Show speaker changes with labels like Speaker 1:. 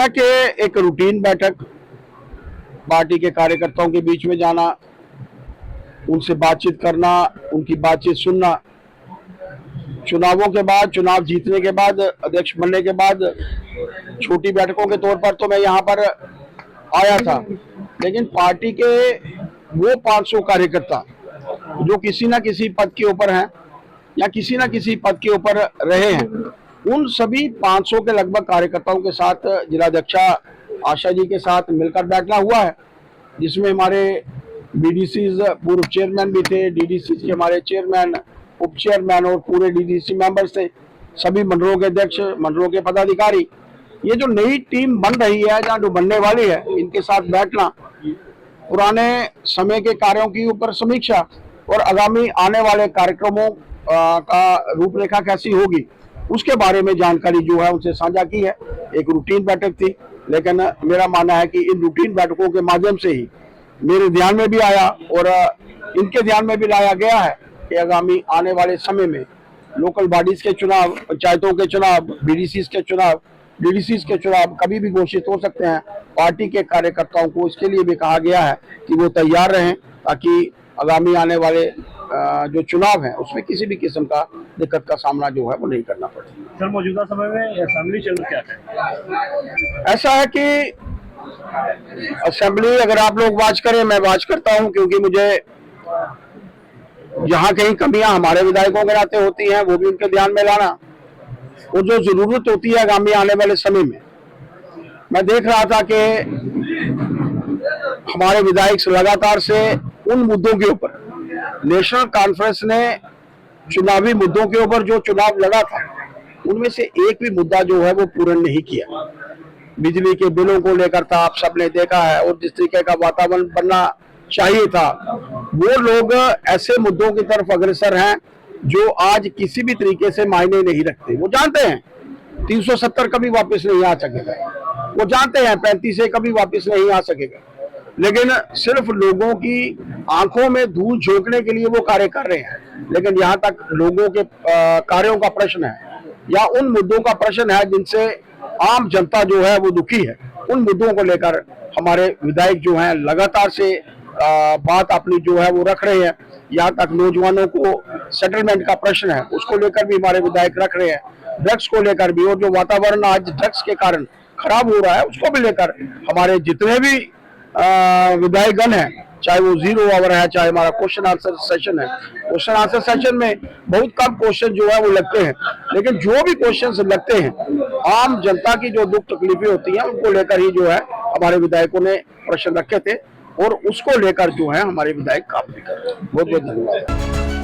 Speaker 1: है कि एक रूटीन बैठक, पार्टी के कार्यकर्ताओं के बीच में जाना, उनसे बातचीत करना, उनकी बातचीत सुनना। चुनावों के बाद, चुनाव जीतने के बाद, अध्यक्ष बनने के बाद छोटी बैठकों के तौर पर तो मैं यहाँ पर आया था, लेकिन पार्टी के वो 500 कार्यकर्ता जो किसी ना किसी पद के ऊपर हैं या किसी ना किसी पद के ऊपर रहे हैं, उन सभी 500 के लगभग कार्यकर्ताओं के साथ जिलाध्यक्षा आशा जी के साथ मिलकर बैठना हुआ है, जिसमें हमारे बीडीसीज पूर्व चेयरमैन भी थे, डीडीसी के हमारे चेयरमैन, उप चेयरमैन और पूरे डीडीसी मेंबर्स थे, सभी मंडलों के अध्यक्ष, मंडलों के पदाधिकारी। ये जो नई टीम बन रही है, जहाँ जो बनने वाली है, इनके साथ बैठना, पुराने समय के कार्यों की ऊपर समीक्षा और आगामी आने वाले कार्यक्रमों का रूपरेखा कैसी होगी उसके बारे में जानकारी जो है उनसे साझा की है। एक रूटीन बैठक थी, लेकिन मेरा मानना है कि इन रूटीन बैठकों के माध्यम से ही मेरे ध्यान में भी आया और इनके ध्यान में भी लाया गया है कि आगामी आने वाले समय में लोकल बॉडीज के चुनाव, पंचायतों के चुनाव, बीडीसीज के चुनाव, डीडीसीज के चुनाव कभी भी घोषित हो सकते हैं। पार्टी के कार्यकर्ताओं को इसके लिए भी कहा गया है कि वो तैयार रहें, ताकि आगामी आने वाले जो चुनाव है उसमें किसी भी किस्म का दिक्कत का सामना जो है वो नहीं करना पड़े।
Speaker 2: सर, मौजूदा समय में असेंबली चल क्या है?
Speaker 1: ऐसा है कि असेंबली अगर आप लोग वाच करें, मैं वाच करता हूं, क्योंकि मुझे जहां कहीं कमियां हमारे विधायकों के नाते होती हैं वो भी उनके ध्यान में लाना, और जो जरूरत होती है आगामी आने वाले समय में। मैं देख रहा था कि हमारे विधायक लगातार से उन मुद्दों के ऊपर, नेशनल कॉन्फ्रेंस ने चुनावी मुद्दों के ऊपर जो चुनाव लड़ा था उनमें से एक भी मुद्दा जो है वो पूर्ण नहीं किया। बिजली के बिलों को लेकर था, आप सबने देखा है, और जिस तरीके का वातावरण बनना चाहिए था, वो लोग ऐसे मुद्दों की तरफ अग्रसर हैं जो आज किसी भी तरीके से मायने नहीं रखते। वो जानते हैं 370 कभी वापस नहीं आ सकेगा, वो जानते हैं 35 से कभी वापस नहीं आ सकेगा, लेकिन सिर्फ लोगों की आंखों में धूल झोंकने के लिए वो कार्य कर रहे हैं। लेकिन यहाँ तक लोगों के कार्यों का प्रश्न है या उन मुद्दों का प्रश्न है जिनसे आम जनता जो है वो दुखी है, उन मुद्दों को लेकर हमारे विधायक जो हैं लगातार से बात अपनी जो है वो रख रहे हैं। यहाँ तक नौजवानों को सेटलमेंट का प्रश्न है, उसको लेकर भी हमारे विधायक रख रहे हैं, ड्रग्स को लेकर भी, और जो वातावरण आज ड्रग्स के कारण खराब हो रहा है उसको भी लेकर हमारे जितने भी विधायकगण हैं, चाहे वो 0 आवर है, चाहे हमारा क्वेश्चन आंसर सेशन है। क्वेश्चन आंसर सेशन में बहुत कम क्वेश्चन जो है वो लगते हैं, लेकिन जो भी क्वेश्चन लगते हैं आम जनता की जो दुख तकलीफें होती हैं उनको लेकर ही जो है हमारे विधायकों ने प्रश्न रखे थे, और उसको लेकर जो है हमारे विधायक काम भी कर रहे हैं। बहुत बहुत धन्यवाद।